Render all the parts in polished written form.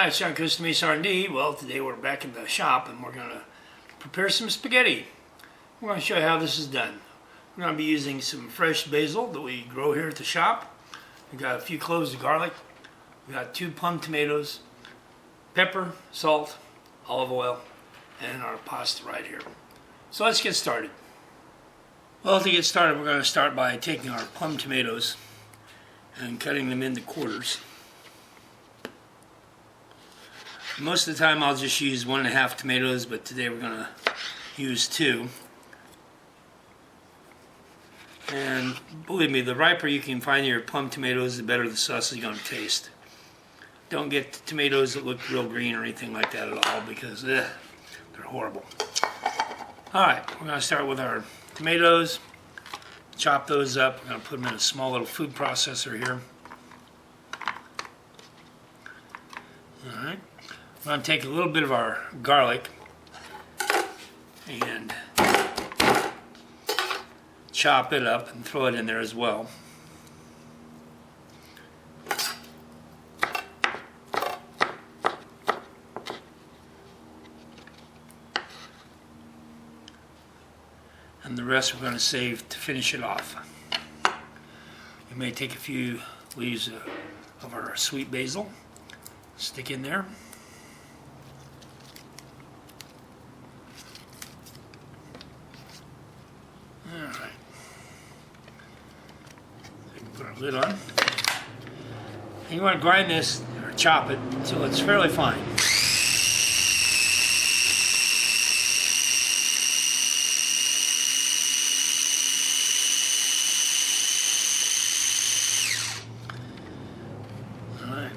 Hi, it's John Costa Mesa R&D. Well, today we're back in the shop and we're going to prepare some spaghetti. We're going to show you how this is done. We're going to be using some fresh basil that we grow here at the shop. We've got a few cloves of garlic. We've got 2 plum tomatoes, pepper, salt, olive oil, and our pasta right here. So let's get started. Well, to get started, we're going to start by taking our plum tomatoes and cutting them into quarters. Most of the time I'll just use 1.5 tomatoes, but today we're going to use 2. And believe me, the riper you can find your plum tomatoes, the better the sauce is going to taste. Don't get tomatoes that look real green or anything like that at all, because they're horrible. Alright, we're going to start with our tomatoes. Chop those up. We're going to put them in a small little food processor here. Alright. We're going to take a little bit of our garlic and chop it up and throw it in there as well. And the rest we're going to save to finish it off. We may take a few leaves of our sweet basil, stick in there. Alright. Put our lid on. And you want to grind this or chop it until it's fairly fine. Alright.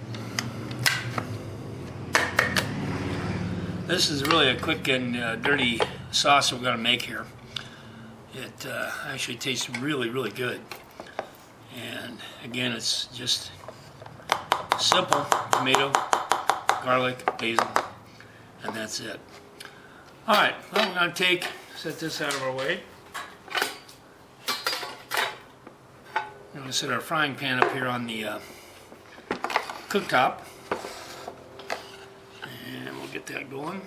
This is really a quick and dirty sauce that we're going to make here. It actually tastes really, really good. And again, it's just simple: tomato, garlic, basil, and that's it. Alright, well, we're going to set this out of our way. We're going to set our frying pan up here on the cooktop. And we'll get that going.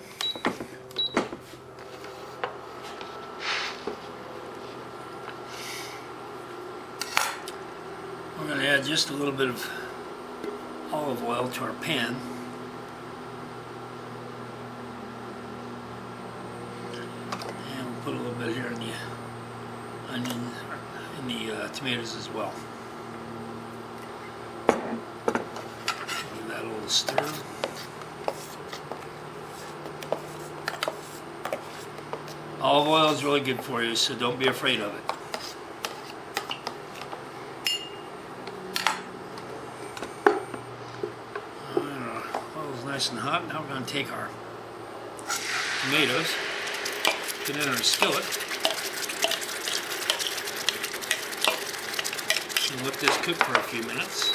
We're going to add just a little bit of olive oil to our pan. And we'll put a little bit here in the onions, in the tomatoes as well. Give that a little stir. Olive oil is really good for you, so don't be afraid of it. Nice and hot. Now we're going to take our tomatoes, put in our skillet, and let this cook for a few minutes.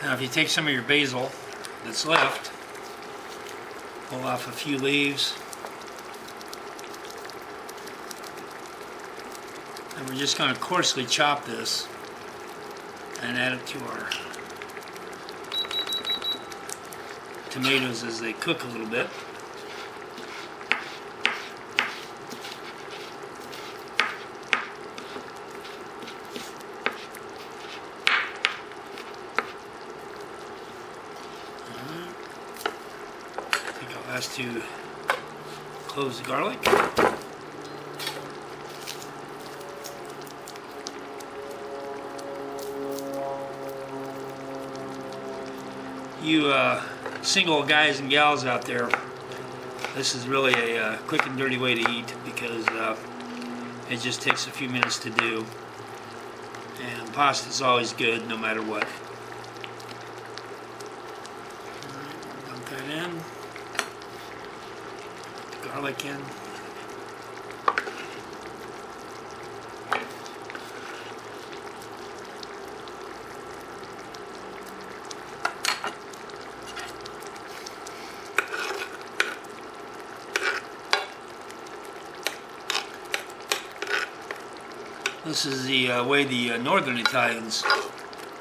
Now if you take some of your basil that's left, pull off a few leaves, and we're just going to coarsely chop this and add it to our tomatoes as they cook a little bit. Last 2 cloves of garlic. You single guys and gals out there, this is really a quick and dirty way to eat, because it just takes a few minutes to do, and pasta is always good no matter what. Dump that in. Garlic in. This is the way the northern Italians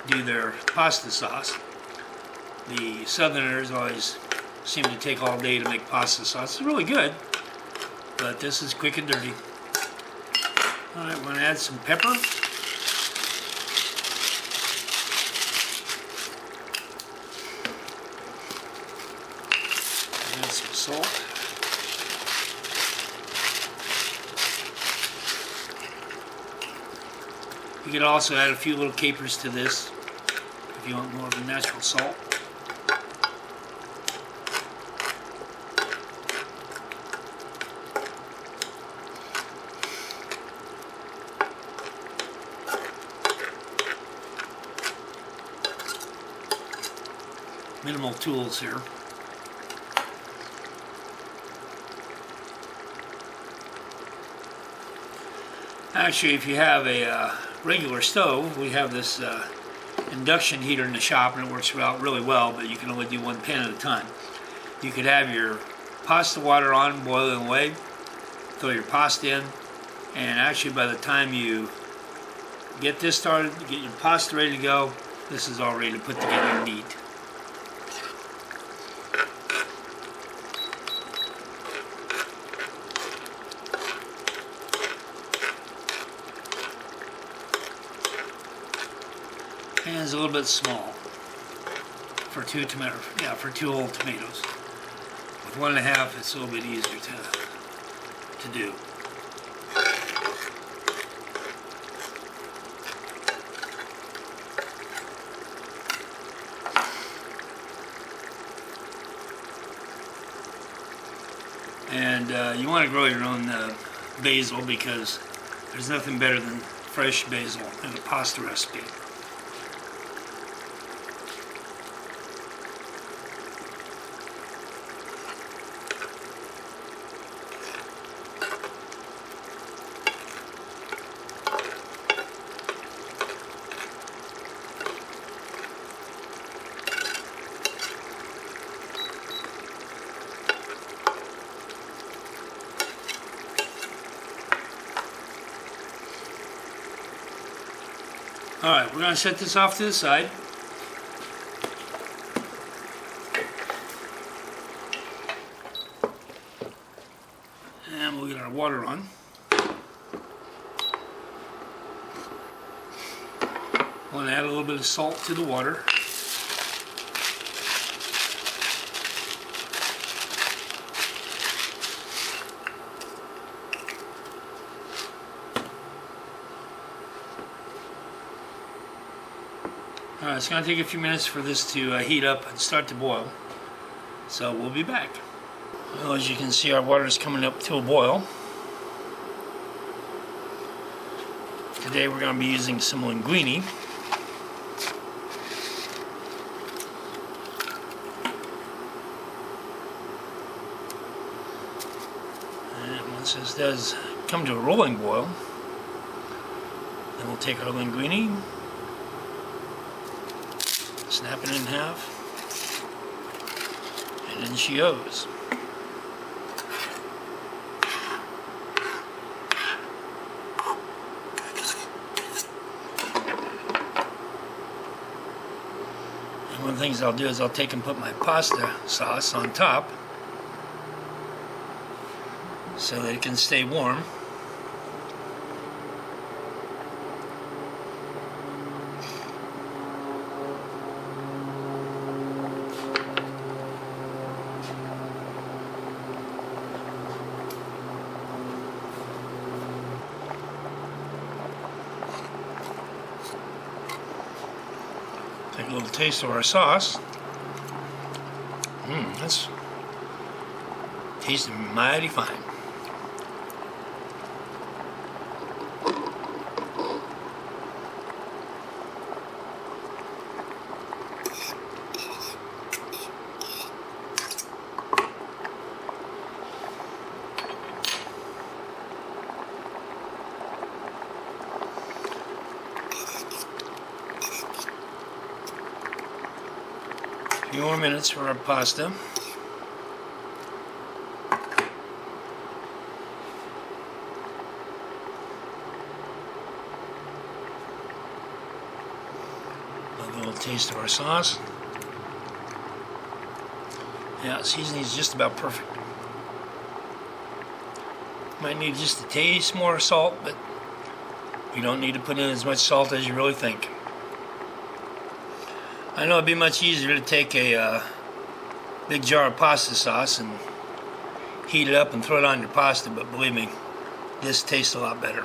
do their pasta sauce. The southerners always seem to take all day to make pasta sauce. It's really good, but this is quick and dirty. Alright, we're going to add some pepper. Add some salt. You could also add a few little capers to this if you want more of a natural salt. Minimal tools here. Actually, if you have a regular stove, we have this induction heater in the shop, and it works out really well, but you can only do one pan at a time. You could have your pasta water on, boiling away, throw your pasta in, and actually by the time you get this started, get your pasta ready to go, this is all ready to put together and eat. Pan's a little bit small for two whole tomatoes. With 1.5, it's a little bit easier to do. And you want to grow your own basil, because there's nothing better than fresh basil in a pasta recipe. Alright, we're going to set this off to the side. And we'll get our water on. We'll add a little bit of salt to the water. Alright, it's going to take a few minutes for this to heat up and start to boil. So we'll be back. Well, as you can see, our water is coming up to a boil. Today we're going to be using some linguine. And once this does come to a rolling boil, then we'll take our linguine, snap it in half, and in she goes. And one of the things I'll do is I'll take and put my pasta sauce on top so that it can stay warm. Take a little taste of our sauce. That's tasting mighty fine. A few more minutes for our pasta. A little taste of our sauce. Yeah, seasoning is just about perfect. Might need just a taste more salt, but you don't need to put in as much salt as you really think. I know it'd be much easier to take a big jar of pasta sauce and heat it up and throw it on your pasta, but believe me, this tastes a lot better.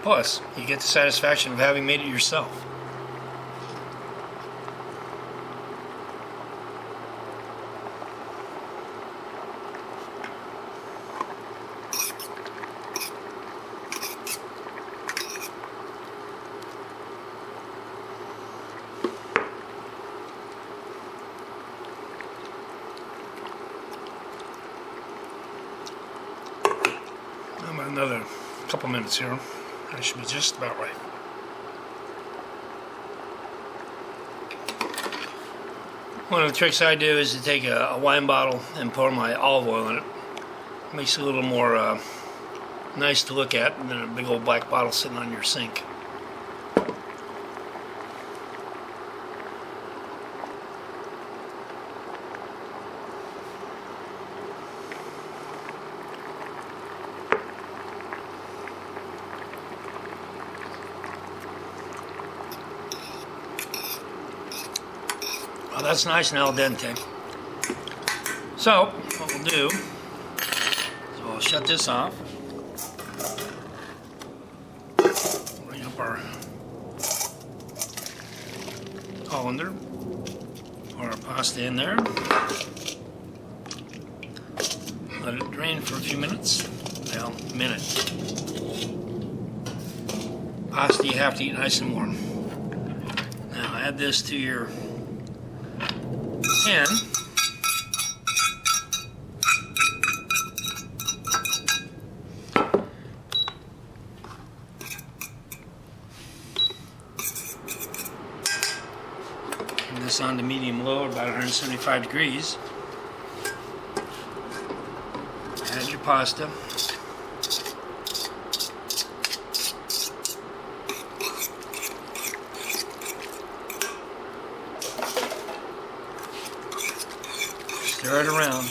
Plus, you get the satisfaction of having made it yourself. Another couple minutes here. That should be just about right. One of the tricks I do is to take a wine bottle and pour my olive oil in it. Makes it a little more nice to look at than a big old black bottle sitting on your sink. Well, that's nice and al dente. So, what we'll do is we'll shut this off. Bring up our colander. Pour our pasta in there. Let it drain for a few minutes. Well, a minute. Pasta you have to eat nice and warm. Now add this to your pan. Turn this on to medium low at about 175 degrees. Add your pasta. Stir it around.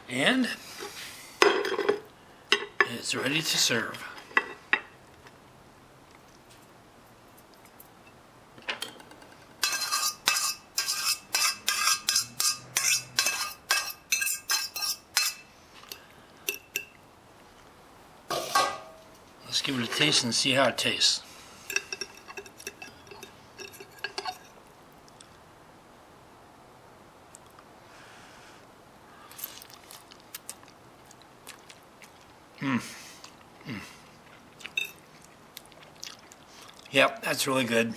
And it's ready to serve. Let's give it a taste and see how it tastes. Yep, that's really good.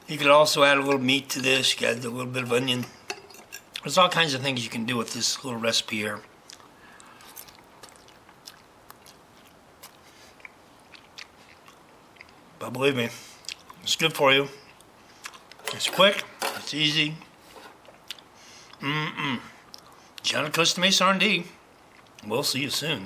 You could also add a little meat to this. You could add a little bit of onion. There's all kinds of things you can do with this little recipe here. But believe me, it's good for you. It's quick. It's easy. Costa Mesa R&D. We'll see you soon.